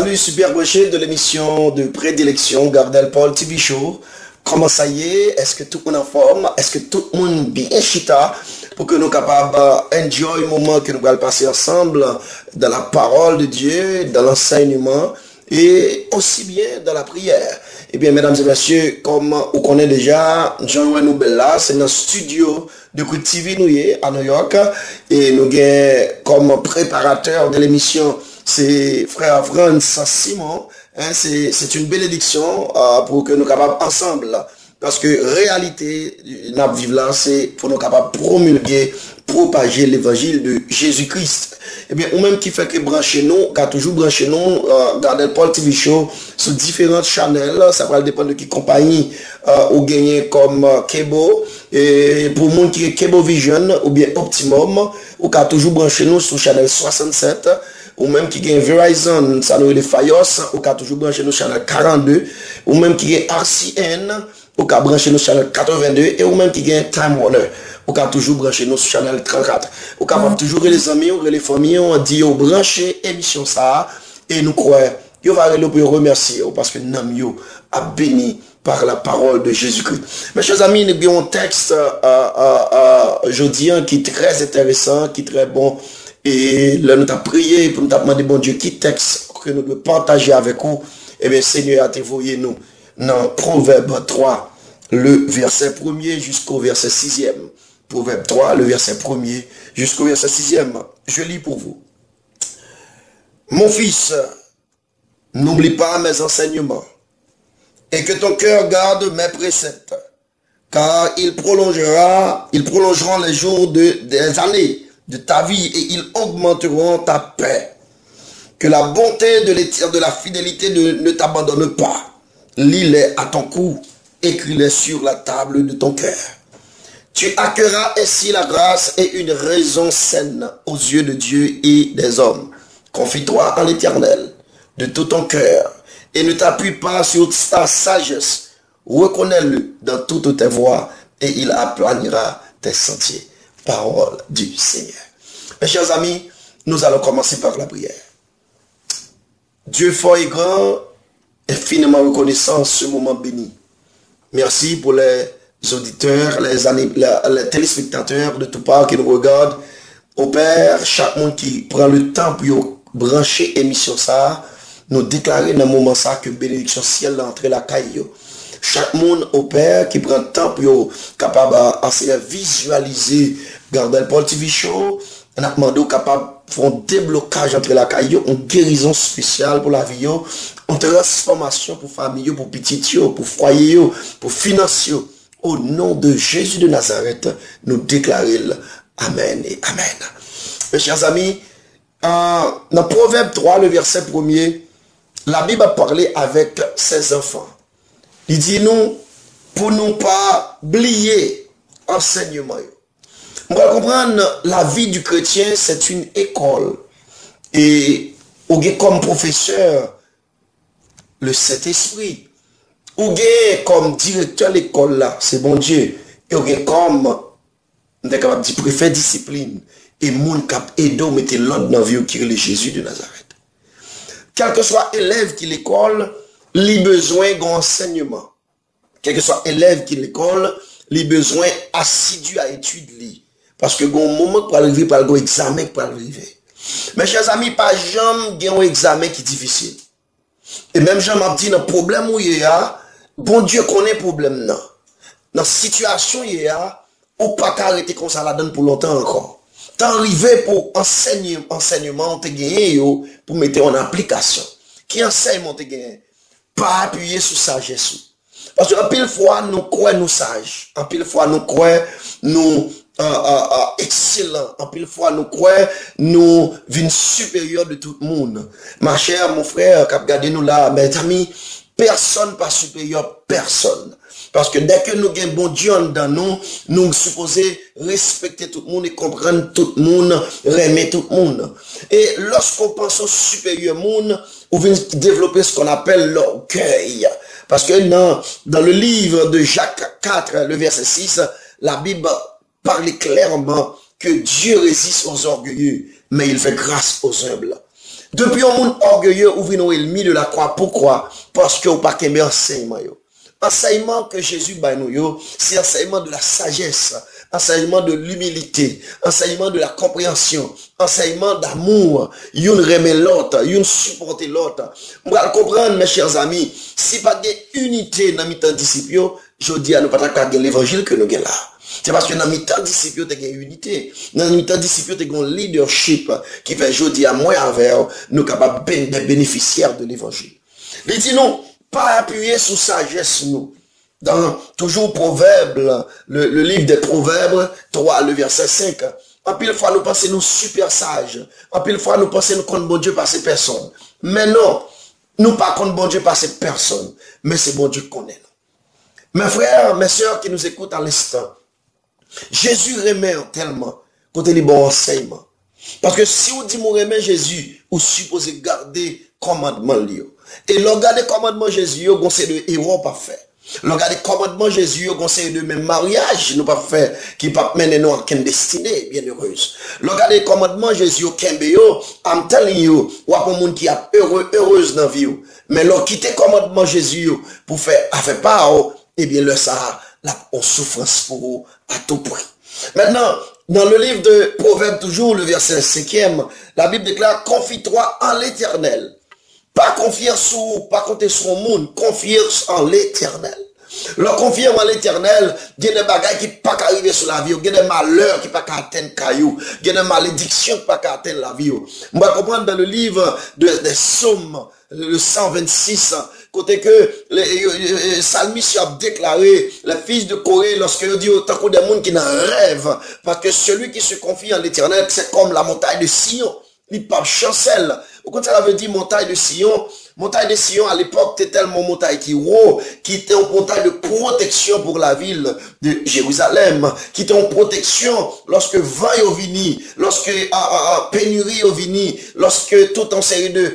Salut super branché de l'émission de prédilection Gardel Paul TV Show. Comment ça y est? Est-ce que tout le monde est en forme? Est-ce que tout le monde bien chita pour que nous soyons capables d'enjoy le moment que nous allons passer ensemble dans la parole de Dieu, dans l'enseignement et aussi bien dans la prière? Eh bien, mesdames et messieurs, comme vous connaissez déjà, Jean-Louis Noubella, c'est notre studio de Coup TV à New York et nous avons comme préparateur de l'émission c'est frère Franz Simon. C'est une bénédiction pour que nous soyons capables ensemble. Parce que réalité, nous vivons là, c'est pour nous capables de promulguer, propager l'évangile de Jésus-Christ. Et bien, ou même qui fait que brancher nous, qui a toujours branché nous, Gardel Paul TV Show, sur différentes channels, ça va dépendre de qui compagnie ou gagner comme Kebo. Et pour monde qui est Kebo Vision ou bien Optimum, ou qui a toujours branché nous sur channel 67, ou même qui gagne Verizon, ça nous est Fios, ou qui a toujours branché nous channel 42, ou même qui gagne RCN, ou qui a branché nous channel 82, et ou même qui gagne Time Warner, ou qui a toujours branché nous sur channel 34. Ou qui a toujours les amis, ou les familles, on dit, ou branché émission ça, et nous croyons, il va pour remercier, parce que nous a béni par la parole de Jésus-Christ. Mes chers amis, nous avons un texte aujourd'hui qui est très intéressant, qui est très bon. Et là, nous avons prié pour nous demander, bon Dieu, qui texte que nous devons partager avec vous. Eh bien, Seigneur, a envoyé nous dans Proverbe 3, le verset 1er jusqu'au verset 6e. Proverbe 3, le verset 1er jusqu'au verset 6e. Je lis pour vous. Mon fils, n'oublie pas mes enseignements et que ton cœur garde mes préceptes, car ils prolongeront les jours des années de ta vie et ils augmenteront ta paix. Que la bonté de la fidélité ne t'abandonne pas. Lis-les à ton cou, écris-les sur la table de ton cœur. Tu accueilleras ainsi la grâce et une raison saine aux yeux de Dieu et des hommes. Confie-toi en l'Éternel de tout ton cœur et ne t'appuie pas sur ta sagesse. Reconnais-le dans toutes tes voies et il aplanira tes sentiers. Parole du Seigneur. Mes chers amis, nous allons commencer par la prière. Dieu fort et grand, infiniment reconnaissant ce moment béni. Merci pour les auditeurs, les téléspectateurs de tout part qui nous regardent. Au Père, chaque monde qui prend le temps pour brancher émission ça, nous déclarer dans le moment ça que bénédiction ciel l'entrée la caille. Chaque monde au Père qui prend le temps pour capable de visualiser Gardel Paul TV Show, on a demandé capable de faire un déblocage entre la caillou, une guérison spéciale pour la vie, une transformation pour famille, pour petit, pour foyer, pour financier. Au nom de Jésus de Nazareth, nous déclarons Amen et Amen. Mes chers amis, dans Proverbe 3, le verset 1er, la Bible a parlé avec ses enfants. Il dit nous, pour nous pas oublier enseignement. On va comprendre, la vie du chrétien, c'est une école. Et on a comme professeur le Saint-Esprit. On a comme directeur de l'école là, c'est bon Dieu. Et on a comme, on est capable de dire, préfet discipline. Et mon cap aidé mettre l'ordre dans la vie qui est le Jésus de Nazareth. Quel que soit élève qui l'école, il a besoin d'enseignement. Quel que soit élève qui l'école, il a besoin assidu à étudier. Parce que bon moment pour arriver, par un examen pour arriver. Mes chers amis, pas jamais un examen qui est difficile. Et même jamais dit dans le problème où il y a, bon Dieu connaît le problème là. Dans la situation où il y a, ou pas arrêter comme ça la donne pour longtemps encore. T'es arrivé pour enseignement te gagner pour mettre en application. Qui enseignement te gagner? Pas appuyer sur sagesse. Parce que en pile fois nous croyons nous sages. En pile fois nous croyons nous excellent. En pile fois, nous croyons, nous vînes supérieurs de tout le monde. Ma chère, mon frère, qui a regardé nous là, mes amis, personne pas supérieur, personne. Parce que dès que nous avons bon Dieu dans nous, nous supposons respecter tout le monde et comprendre tout le monde, aimer tout le monde. Et lorsqu'on pense au supérieur monde, on vient développer ce qu'on appelle l'orgueil. Parce que dans le livre de Jacques 4, le verset 6, la Bible parle clairement que Dieu résiste aux orgueilleux, mais il fait grâce aux humbles. Depuis un monde orgueilleux, ouvre nos ennemis de la croix. Pourquoi? Parce que vous pas qu'aimer enseignement. Enseignement que Jésus bat nous, c'est enseignement de la sagesse, enseignement de l'humilité, enseignement de la compréhension, enseignement d'amour. Une remet l'autre, une supporter l'autre. On va comprendre, mes chers amis, si pas de unité dans mes temps disciples, je dis à nous pas qu'à l'évangile que nous avons là. C'est parce que dans mes temps disciples, tu as une unité. Dans mes temps disciples, tu as un leadership qui fait aujourd'hui à moi avec nous capables d'être bénéficiaires de l'évangile. Il dit non, pas appuyer sur sagesse nous. Dans toujours Proverbe, le livre des Proverbes 3, le verset 5. En pile fois, nous pensons nous super sages. En pile fois, nous pensons nous contre bon Dieu par ces personnes. Mais non, nous pas contre bon Dieu par ces personnes. Mais c'est bon Dieu qu'on est. Mes frères, mes sœurs qui nous écoutent à l'instant, Jésus remet tellement côté les bons enseignements. Parce que si vous dites mon remet Jésus, vous supposez garder commandement lui. Et le garder commandement Jésus, vous c'est de héros parfait. Le garder commandement Jésus, vous c'est de même mariage nous pas faire qui pas mener nous à une destinée bien heureuse. Le garder commandement Jésus kembe yo, I'm telling you, ou a monde qui a heureuse dans vie. Mais leur quitter commandement Jésus pour faire part, eh bien le ça la souffrance pour vous à tout prix. Maintenant, dans le livre de Proverbes, toujours le verset 5e, la Bible déclare, confie-toi en l'Éternel. Pas confiance pas compter sur le monde, confiance en l'Éternel. Leur confiance en l'Éternel, il y a des bagages qui ne peuvent pas arriver sur la vie, il y a des malheurs qui ne peuvent pas atteindre caillou, il y a des malédictions qui ne peuvent pas atteindre la vie. On va comprendre dans le livre des Psaumes, le 126, côté que les psalmistes ont déclaré, les fils de Corée, lorsque ils disent autant que des gens qui n'en rêvent, parce que celui qui se confie en l'Éternel, c'est comme la montagne de Sion, il parle chancelle. Au contraire, ça veut dire montagne de Sion. Montagne de Sion, à l'époque, c'était tellement montagne qui haut, qui était une montagne de protection pour la ville de Jérusalem, qui était une protection lorsque vent est venu, lorsque pénurie est venu, lorsque toute une série de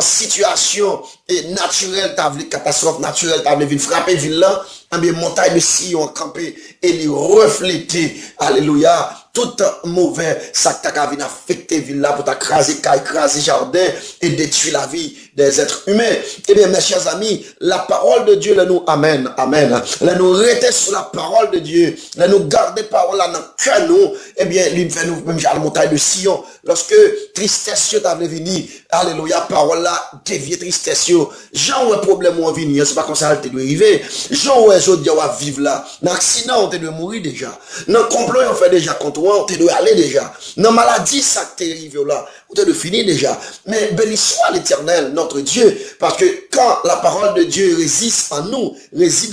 situations naturelles, catastrophes naturelles, t'as venu frapper ville là, eh bien, montagne de Sion campé et lui refléter, alléluia, tout mauvais, ça t'a venu affecter ville là pour t'écraser jardin et détruire la vie des êtres humains. Eh bien, mes chers amis, la parole de Dieu, là nous, amen, amen. Là nous rester sur la parole de Dieu, là nous garder parole là dans le cœur nous, eh bien, lui fait nous, même à la montagne de Sion, lorsque tristesse t'avait venu, alléluia, parole là, dévier tristesse, Jean, ouais, problème ou venir, c'est pas comme ça, tu dois arriver. Jean, ouais, je dois vivre là. Dans l'accident, on te doit mourir déjà. Dans le complot, on fait déjà contre toi, on te doit aller déjà. Dans la maladie, ça t'arrive là, on te doit finir déjà. Mais béni soit l'Éternel, notre Dieu, parce que quand la parole de Dieu réside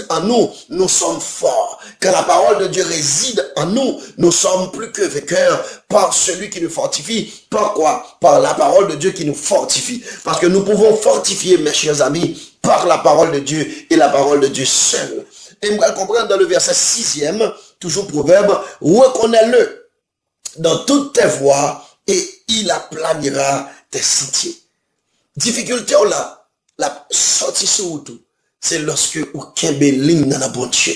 en nous, nous sommes forts. Quand la parole de Dieu réside en nous, nous sommes plus que vainqueurs par celui qui nous fortifie. Par quoi? Par la parole de Dieu qui nous fortifie. Parce que nous pouvons fortifier, mes chers amis, par la parole de Dieu et la parole de Dieu seul. Et nous allons comprendre dans le verset 6e, toujours Proverbe, reconnais-le dans toutes tes voies et il aplanira tes sentiers. Difficulté là, la sortie sur tout, c'est lorsque aucun ligne dans la bonne Dieu.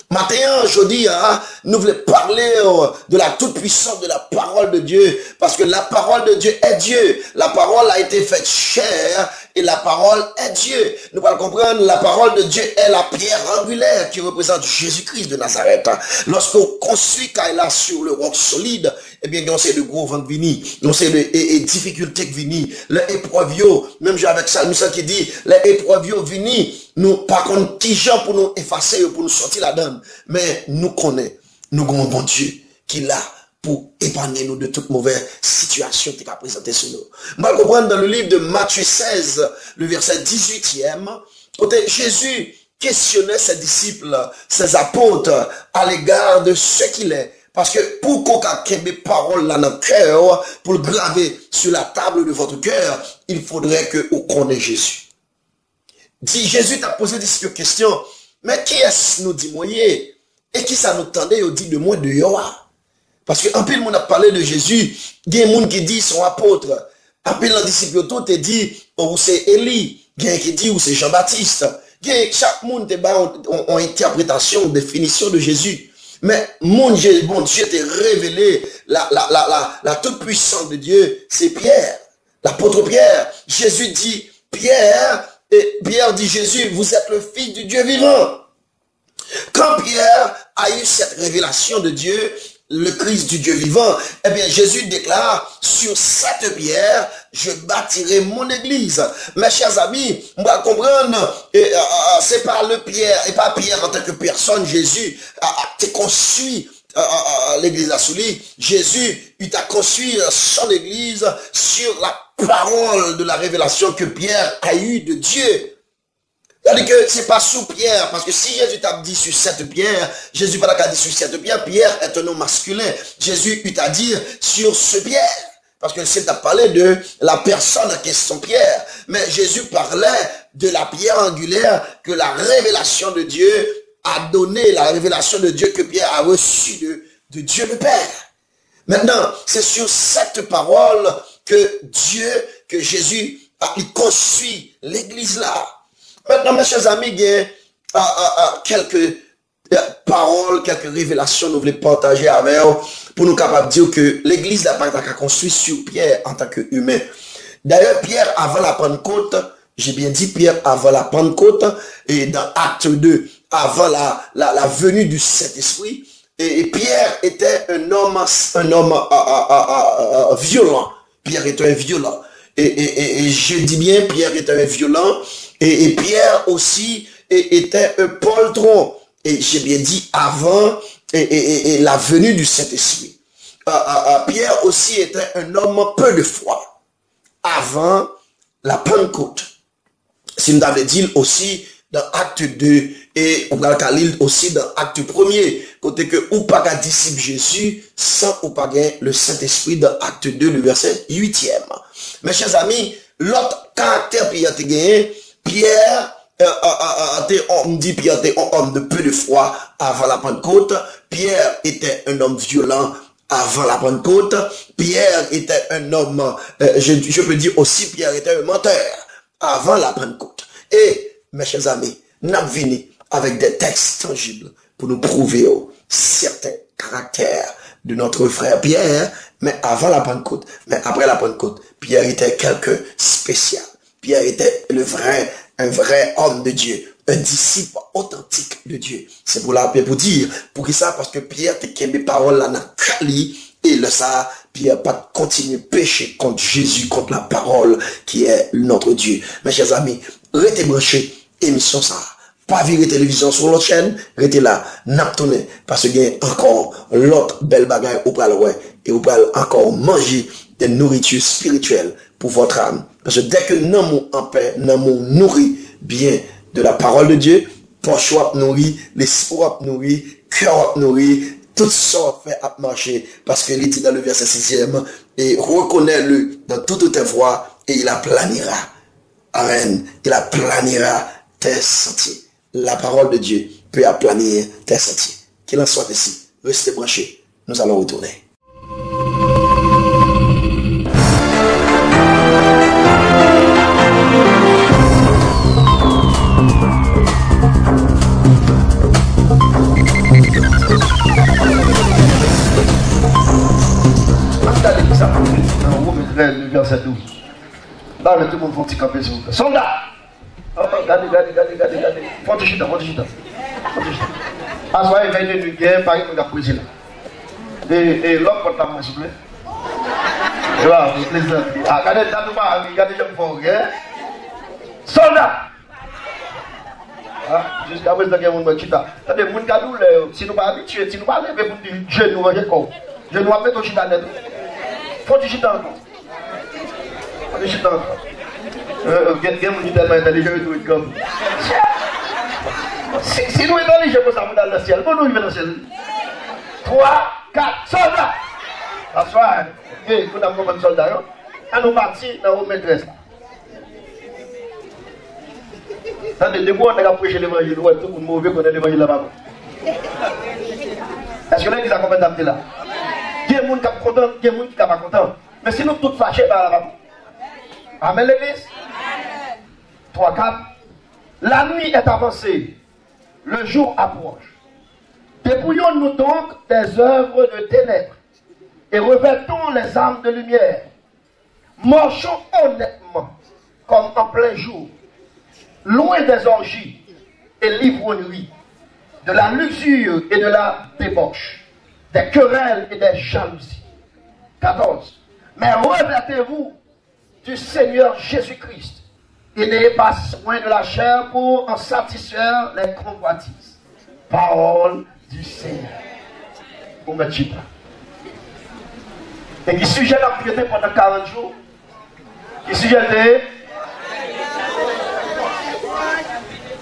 Maintenant, aujourd'hui, nous voulons parler de la toute-puissance de la parole de Dieu, parce que la parole de Dieu est Dieu. La parole a été faite chair, et la parole est Dieu. Nous allons comprendre, la parole de Dieu est la pierre angulaire qui représente Jésus-Christ de Nazareth. Lorsqu'on construit Kaila sur le roc solide, eh bien, on sait de gros vents vini, on sait de difficultés vini, les épreuves, même avec ça, nous sommes qui dit, les épreuves vini, nous, par contre, petit gens pour nous effacer, pour nous sortir la donne. Mais nous connaissons, nous avons un bon Dieu qui est là pour épargner nous de toute mauvaise situation qui a présenté sur nous. On va comprendre dans le livre de Matthieu 16, le verset 18e, côté Jésus questionnait ses disciples, ses apôtres, à l'égard de ce qu'il est. Parce que pour qu'on ait des paroles là dans le cœur, pour le graver sur la table de votre cœur, il faudrait que vous connaissiez Jésus. Si Jésus t'a posé des questions, mais qui est-ce nous dit moi et qui ça nous tendait au dit de moi de Yoa? Parce que un peu le monde a parlé de Jésus, il y a des gens qui disent son apôtre, un peu les disciples tout te dit ou c'est Élie, il y a qui dit ou c'est Jean-Baptiste. Chaque monde a une interprétation, une définition de Jésus. Mais bon Dieu t'a révélé la toute puissance de Dieu, c'est Pierre. l'apôtre Pierre. Jésus dit, Pierre, et Pierre dit, Jésus, vous êtes le Fils du Dieu vivant. Quand Pierre a eu cette révélation de Dieu, le Christ du Dieu vivant, eh bien Jésus déclare, sur cette pierre, je bâtirai mon église. Mes chers amis, on va comprendre, c'est par le Pierre, et pas Pierre en tant que personne, Jésus a construit l'église à Souli. Jésus, il a construit son église sur la parole de la révélation que Pierre a eue de Dieu. C'est-à-dire que c'est pas sous Pierre, parce que si Jésus t'a dit sur cette pierre, Jésus pas dit sur cette pierre, Pierre est un nom masculin. Jésus il t'a dit sur ce Pierre, parce que c'est à parler de la personne qui est son Pierre. Mais Jésus parlait de la pierre angulaire que la révélation de Dieu a donné, la révélation de Dieu que Pierre a reçue de Dieu le Père. Maintenant, c'est sur cette parole que Jésus a construit l'église là. Maintenant, mes chers amis, il y a quelques paroles, quelques révélations nous voulons partager avec vous pour nous capables de dire que l'église n'a pas été construite sur Pierre en tant qu'humain. D'ailleurs, Pierre avant la Pentecôte, j'ai bien dit Pierre avant la Pentecôte, et dans Acte 2, avant la venue du Saint-Esprit, et Pierre était un homme violent. Pierre était un violent. Et je dis bien, Pierre était un violent. Et Pierre aussi était un poltron. Et j'ai bien dit avant et la venue du Saint-Esprit. Pierre aussi était un homme peu de foi. Avant la Pentecôte. Si nous avons dit aussi dans Acte 2 et on va lire aussi dans Acte 1er, côté que ou pas qu'à disciple Jésus sans ou pas le Saint-Esprit dans Acte 2, le verset 8e. Mes chers amis, l'autre caractère Pierre a gagné, Pierre, on dit Pierre était un homme de peu de foi avant la Pentecôte. Pierre était un homme violent avant la Pentecôte. Pierre était un homme, je peux dire aussi, Pierre était un menteur avant la Pentecôte. Et, mes chers amis, nous avons venu avec des textes tangibles pour nous prouver certains caractères de notre frère Pierre, mais avant la Pentecôte. Mais après la Pentecôte, Pierre était quelqu'un spécial. Pierre était un vrai homme de Dieu, un disciple authentique de Dieu. C'est pour dire, pour qui ça, parce que Pierre te mes paroles là, n'a cali, et le ça, Pierre pas continuer pécher contre Jésus, contre la parole qui est notre Dieu. Mes chers amis, restez branchés, émission ça. Pas virer télévision sur l'autre chaîne, restez là, n'abtenez, parce qu'il y a encore l'autre belle bagaille au pral ouais, et au pral encore manger des nourritures spirituelles pour votre âme. Parce que dès que nous sommes en paix, nous nourrit bien de la parole de Dieu, poche nourrit, l'esprit nourrit, cœur nourrit, tout ça fait à marcher. Parce que il dit dans le verset 6e, et reconnais-le dans toutes tes voies, et il aplanira. Amen. Il aplanira tes sentiers. La parole de Dieu peut aplanir tes sentiers. Qu'il en soit ainsi. Restez branchés. Nous allons retourner. Le verset 12. Là, tout le monde va camper sur vous. Soldat! Regardez. Faut te chuter. Parce qu'il y a une guerre, par exemple, il y a posé là. Et l'homme porte la main, s'il vous plaît. Voilà, plaisir. Regardez, regardez, je me fais guerre. Soldat! Jusqu'à présent, il y a un monde qui t'a. Si nous ne sommes pas habitués, si nous ne sommes pas lever pour dire je nous range comme. Je dois mettre au chita net. Faut du chita encore. Faut du chita encore. Quelqu'un dit tellement intelligent et tout comme. Si nous sommes intelligents pour ça, nous dans le ciel. Pour nous, nous dans le ciel. 3, 4, soldats. Assoir. Et nous avons comme soldats. À nous partir dans nos maîtresses. C'est-à-dire, on a prêché l'évangile, tout le monde mauvais connaît l'évangile là-bas. Est-ce que l'église a combien d'âmes là? Il y a des gens qui sont contents, il y a des gens qui ne sont pas contents. Mais si nous tous fâchés par là-bas. Amen l'église? 3, 4. La nuit est avancée, le jour approche. Dépouillons-nous donc des œuvres de ténèbres et revêtons les armes de lumière. Marchons honnêtement, comme en plein jour, loin des orgies et l'ivrognerie, de la luxure et de la débauche, des querelles et des jalousies. 14. Mais revêtez-vous du Seigneur Jésus-Christ et n'ayez pas soin de la chair pour en satisfaire les convoitises. Parole du Seigneur. Pour me dire. Et qui sujet la piété pendant 40 jours? Qui sujet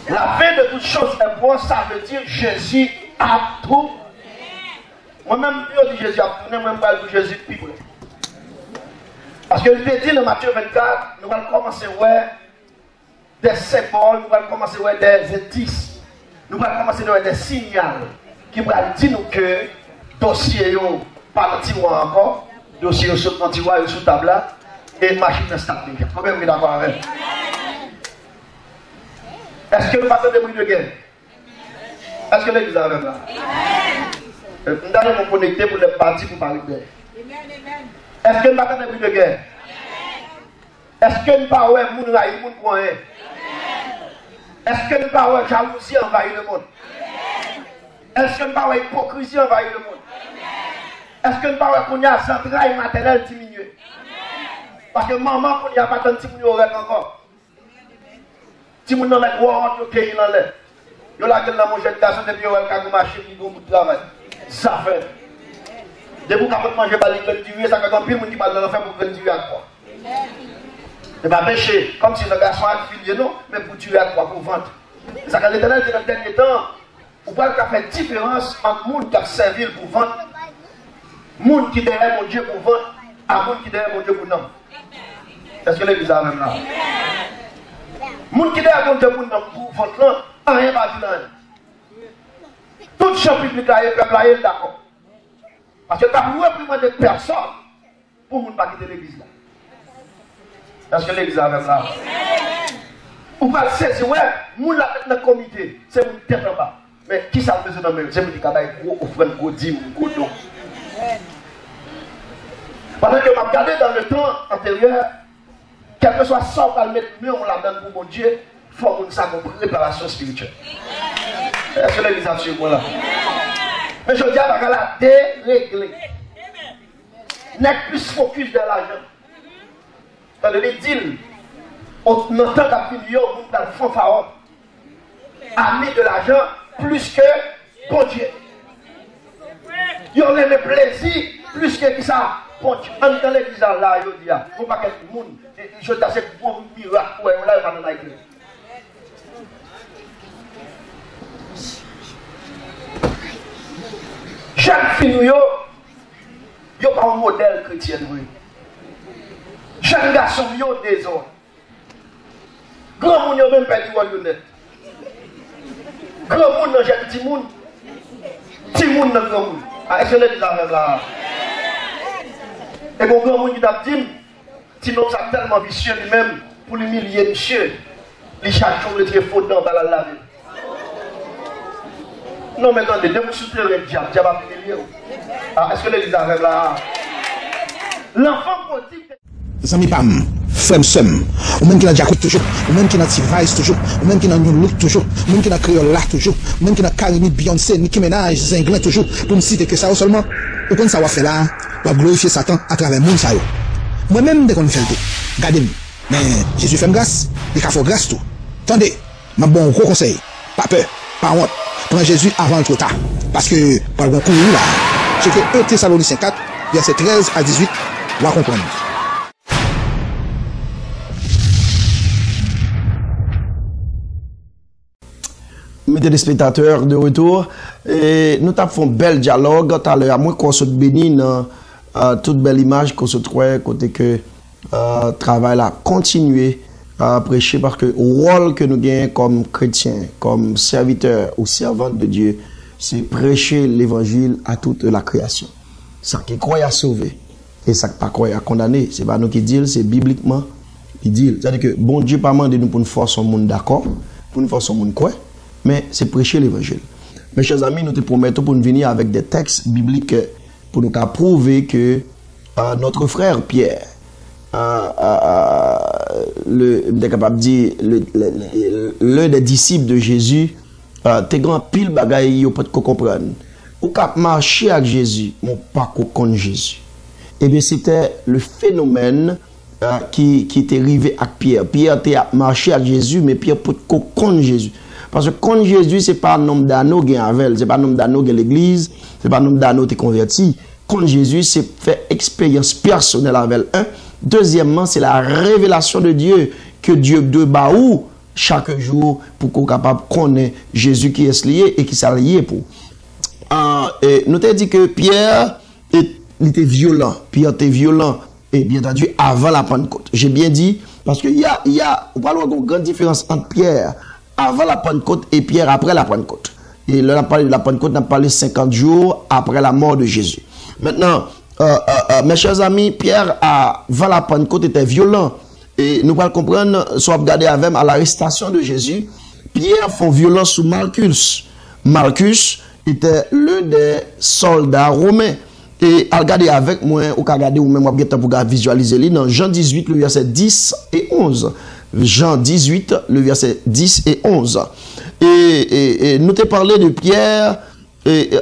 la fin de toutes choses est bon, ça veut dire Jésus a tout. Moi-même, je dis Jésus a tout, moi-même, je dis Jésus a tout. Parce que je dit dans Matthieu 24, nous allons commencer à voir des symboles, nous allons commencer à voir des indices, nous allons commencer à voir des signaux qui vont dire que le dossier n'est pas encore, le dossier est sur le table et la machine est stable. Combien vous d'accord avec? Est-ce que nous partons des bruits de guerre? Est-ce que l'église est avec là? Nous allons nous connecter pour les partis pour parler de guerre. Est-ce que nous partons des bruits de guerre? Est-ce que nous parlons de moun raï, moun kouan? Est-ce que nous parlons de jalousie envahir le monde? Est-ce que nous parlons d'hypocrisie envahir le monde? Est-ce que nous parlons qu'on y a centrale maternelle diminuée? Parce que maman, qu'on n'y a pas tant de petits moun encore. Si vous n'avez pas de pays dans l'air, vous avez la manger de garçon depuis vous avez une machine qui vous travail. Ça fait. Dès que vous avez mangé par les cultiver, ça fait un peu de monde qui parle de l'enfer pour cultiver à quoi. Et pas péché, comme si le garçon a filié, non, mais pour tuer à quoi, pour vendre. Ça fait l'éternel dit dans le dernier temps, vous pouvez faire différence entre les gens qui servent pour vendre, les gens qui derrière mon Dieu pour vendre, et les gens qui derrière mon Dieu pour non. Est-ce que l'église a même là? Les gens qui derrière mon Dieu pour vendre, rien va dire. Tout champ public là, le peuple est d'accord. Parce que tu as reprimandé personne pour ne pas quitter l'église là. Est-ce que l'église a même là? Ou pas le saisir, ouais, moun la tête dans le comité, c'est mon tête en bas. Mais qui ça besoin de même? C'est mon qui a gros offrande, gros dîme, gros don. Parce que je m'a regardé dans le temps antérieur, quel que soit ça, on va le mettre mieux, on la donne pour mon Dieu, il faut qu'on ait une préparation spirituelle. Est-ce que l'église a suivi moi là? Mais je dis à la déréglée. N'est plus focus de l'argent. Dans les deals, on entend qu'à million, on dans le fond pharaon. Ami de l'argent plus que bon Dieu. Ils ont le plaisir plus que ça. Bon Dieu. En dans l'église là, il dit, il ne faut pas que tout le monde, je t'assure pour un miracle, pour un là, il va dans l'église. Chaque fille, il n'y a pas un modèle chrétien. Chaque garçon, il y a des hommes. Grand monde, il y a même pas de net. Grand monde, il y a petit monde. Petit monde, il y a grand monde. Est-ce que les gens là? Et mon grand monde, il a dit, petit homme, c'est tellement vicieux lui-même, pour l'humilier, monsieur, il chaque jour, il est faute dans la lave. Non, mais attendez, dès que vous soutenez le diable, le diable a humilié. Est-ce que l'église arrive là? L'enfant prodigue. Zami pam, frère sem, ou même qui n'a Jacques toujours, ou même qui n'a T-Vice toujours, ou même qui n'a New Look toujours, ou même qui n'a Créole là toujours, ou même qui n'a Karimi, Beyoncé, Nicki Minaj, Zinglin toujours, pour me citer que ça ou seulement, ou comme ça va faire là, on va glorifier Satan à travers le monde ça. Moi-même, dès qu'on fait tout, regardez-moi, mais Jésus fait grâce, il a fait grâce tout. Attendez, ma bon gros conseil, pas peur, pas honte, prends Jésus avant le trop tard, parce que par le bon coup là, c'est que 1 Thessaloniciens 4, verset 13 à 18, on va comprendre. Mes téléspectateurs de retour, et nous avons fait un bel dialogue tout à l'heure, à moins qu'on se bénisse dans toute belle image qu'on se trouve, côté que travail là continuer à prêcher, parce que le rôle que nous gagnons comme chrétiens, comme serviteurs ou servantes de Dieu, c'est prêcher l'évangile à toute la création. Ça qui croit à sauver et ça qui pas croit à condamner, c'est pas nous qui disons, c'est bibliquement qui dit. C'est-à-dire que bon Dieu pas demandé nous pour nous forcer au monde d'accord, pour nous forcer au monde quoi. Mais c'est prêcher l'évangile. Mes chers amis, nous te promettons pour nous venir avec des textes bibliques pour nous prouver que notre frère Pierre, l'un des disciples de Jésus, t'es grand pile bagaille, yo pas de comprendre. Ou cap marcher avec Jésus, mon pas contre Jésus. Eh bien, c'était le phénomène qui était arrivé avec Pierre. Pierre était marché avec Jésus, mais Pierre peut contre Jésus. Parce que contre Jésus, ce n'est pas un nombre d'anneaux qui est avec, ce n'est pas un nombre d'anneaux qui est l'église, ce n'est pas un nombre d'anneaux qui est converti. Contre Jésus, c'est faire expérience personnelle avec un. Deuxièmement, c'est la révélation de Dieu que Dieu de baou chaque jour pour qu'on soit capable de connaître Jésus qui est lié et qui s'est lié pour. Nous t'ai dit que Pierre était violent. Pierre était violent et bien entendu avant la Pentecôte. J'ai bien dit parce qu'il y a on parle d'une grande différence entre Pierre avant la Pentecôte et Pierre après la Pentecôte. Et là, on a parlé de la Pentecôte, on a parlé 50 jours après la mort de Jésus. Maintenant, mes chers amis, Pierre avant la Pentecôte était violent. Et nous allons comprendre, soit regarder avec à l'arrestation de Jésus, Pierre font violence sous Marcus. Marcus était l'un des soldats romains. Et à regarder avec moi, ou à regarder ou même pour visualiser dans Jean 18, le verset 10 et 11. Jean 18, le verset 10 et 11. Et nous t'ai parlé de Pierre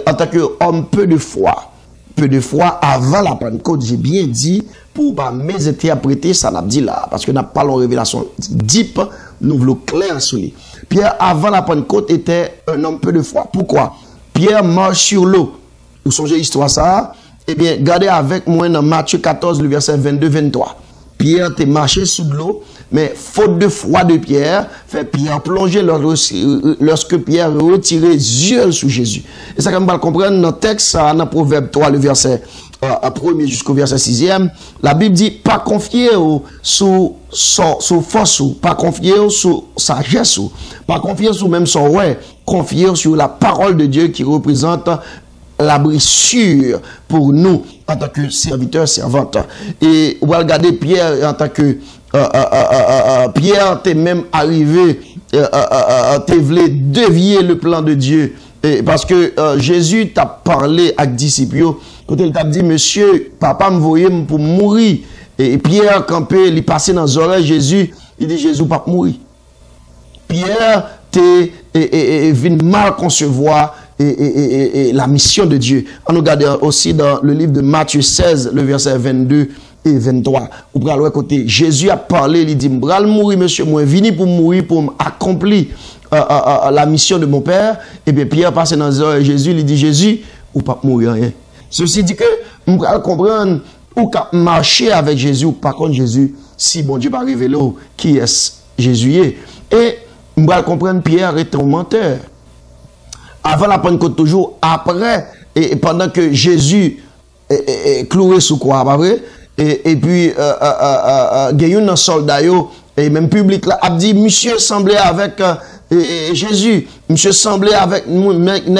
en tant qu'homme peu de foi. Peu de foi avant la Pentecôte, j'ai bien dit, pour pas mésinterpréter ça n'a dit là, parce que nous parlons de révélation deep, nous voulons clair sur lui. Pierre avant la Pentecôte était un homme peu de foi. Pourquoi? Pierre marche sur l'eau. Vous songez l'histoire ça? Eh bien, regardez avec moi dans Matthieu 14, le verset 22-23. Pierre était marché sous l'eau, mais faute de foi de Pierre, fait Pierre plonger lorsque Pierre retirait les yeux sur Jésus. Et ça, comme vous comprendre, dans le texte, dans Proverbe 3, le verset 1er jusqu'au verset 6e, la Bible dit, pas confier sous force, pas confier sous sagesse, pas confier sous même son ouais, confier sur la parole de Dieu qui représente l'abri sûr pour nous en tant que serviteurs, servantes. Et vous regardez Pierre en tant que Pierre t'est même arrivé, t'es voulu dévier le plan de Dieu. Et parce que Jésus t'a parlé avec disciples, quand il t'a dit, monsieur, papa me voyait pour mourir. Et Pierre, campé, il passait dans les oreilles Jésus, il dit, Jésus, pas mourir. Pierre t'est venu mal concevoir la mission de Dieu. On regarde aussi dans le livre de Matthieu 16, le verset 22 et 23. Vous pouvez aller côté. Jésus a parlé, il dit, je vais mourir, monsieur, moi, vini pour mourir, pour accomplir la mission de mon Père. Et bien, Pierre passe dans les oreilles Jésus, il dit, Jésus, ou pas mourir rien. Ceci dit que, vous pouvez comprendre, ou marcher avec Jésus, ou par contre Jésus, si bon Dieu va révéler qui est Jésus. Et, vous pouvez comprendre, Pierre est un menteur. Avant la Pentecôte toujours, après, et pendant que Jésus est cloué sous croix, pas vrai? Et puis, il y a un soldat, et même public là, a dit, monsieur semblait avec Jésus, monsieur semblait avec nous,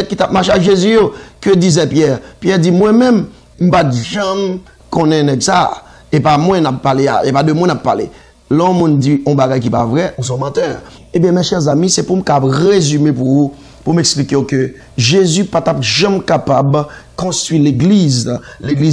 qui t'a marché avec Jésus, que disait Pierre? Pierre dit, moi-même, je ne vais jamais connaître ça, et pas moi, n'a parlé, et pas de moi, n'a parlé. L'homme dit, on bagaille qui pas vrai, on sont menteurs. Eh bien, mes chers amis, c'est pour me résumer pour vous, pour m'expliquer que Jésus pas jamais capable de construire l'église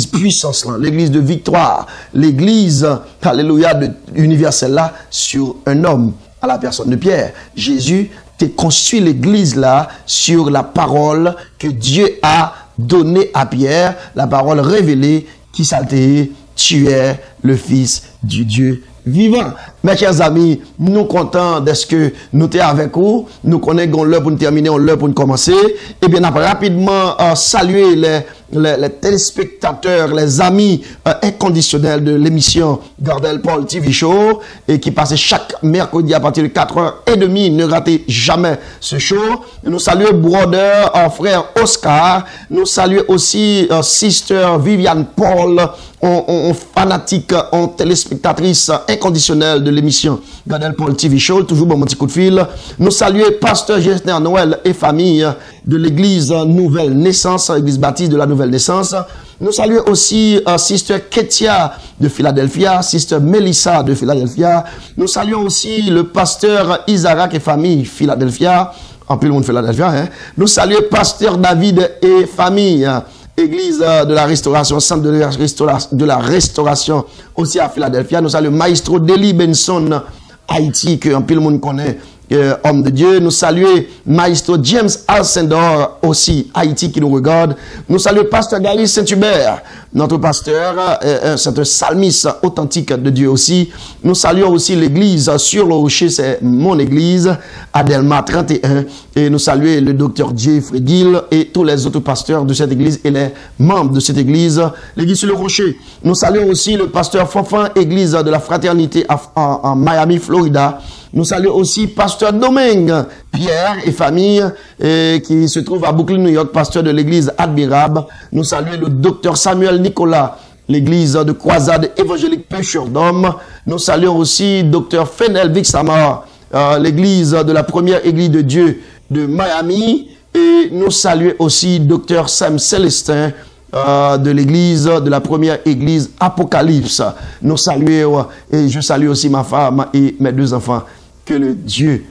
puissance, l'église de victoire, l'église, alléluia, universelle là, sur un homme, à la personne de Pierre. Jésus a construit l'église là, sur la parole que Dieu a donnée à Pierre, la parole révélée qui s'altérait, tu es le Fils du Dieu vivant. Mes chers amis, nous contents de ce que nous sommes avec vous. Nous connaissons l'heure pour nous terminer, l'heure pour nous commencer. Et bien, on va rapidement saluer les téléspectateurs, les amis inconditionnels de l'émission Gardel Paul TV Show et qui passe chaque mercredi à partir de 4h30. Ne ratez jamais ce show. Nous saluons brother, frère Oscar. Nous saluons aussi sister Viviane Paul, on fanatique, on téléspectatrice inconditionnelle de l'émission Gardel Paul TV Show. Toujours bon petit coup de fil. Nous saluons pasteur Gessner Noël et famille de l'église Nouvelle Naissance, l'église baptiste de la Nouvelle Naissance. Nous saluons aussi sister Ketia de Philadelphia, sister Melissa de Philadelphia. Nous saluons aussi le pasteur Isaac et famille Philadelphia. En plus, le monde Philadelphia, hein. Nous saluons pasteur David et famille. Église de la Restauration, Centre de la Restauration aussi à Philadelphia. Nous saluons Maestro Deli Benson, Haïti, que un peu le monde connaît. Homme de Dieu, nous saluons Maestro James Alcindor aussi, Haïti qui nous regarde. Nous saluons Pasteur Gary Saint-Hubert, notre pasteur, c'est un psalmiste authentique de Dieu aussi. Nous saluons aussi l'église sur le rocher, c'est mon église, Adelma 31. Et nous saluons le docteur Jeffrey Gill et tous les autres pasteurs de cette église et les membres de cette église, l'église sur le rocher. Nous saluons aussi le pasteur Fofan, église de la fraternité en Miami, Florida. Nous saluons aussi pasteur Domingue Pierre et famille qui se trouve à Brooklyn, New York, pasteur de l'église Admirable. Nous saluons le docteur Samuel Nicolas, l'église de Croisade évangélique Pêcheur d'Hommes. Nous saluons aussi docteur Fenel Vixamar, l'église de la première église de Dieu de Miami. Et nous saluons aussi docteur Sam Célestin, de l'église, de la première église Apocalypse. Nous saluons, et je salue aussi ma femme et mes 2 enfants. Que le Dieu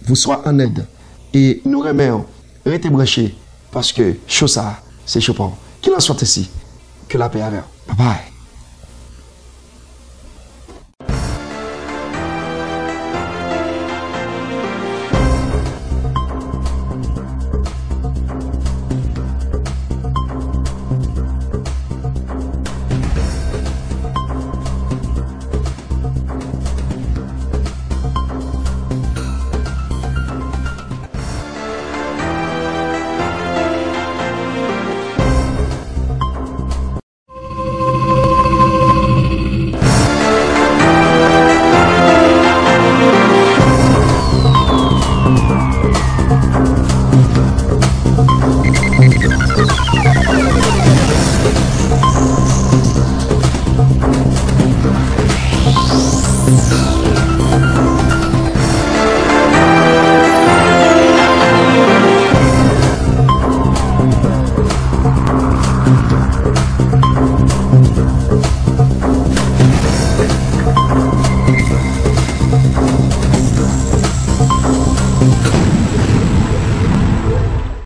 vous soit en aide. Et nous remercions, restez branchés, parce que chose ça, c'est Chopin. Qu'il en soit ici. Que la paix avec. Bye bye.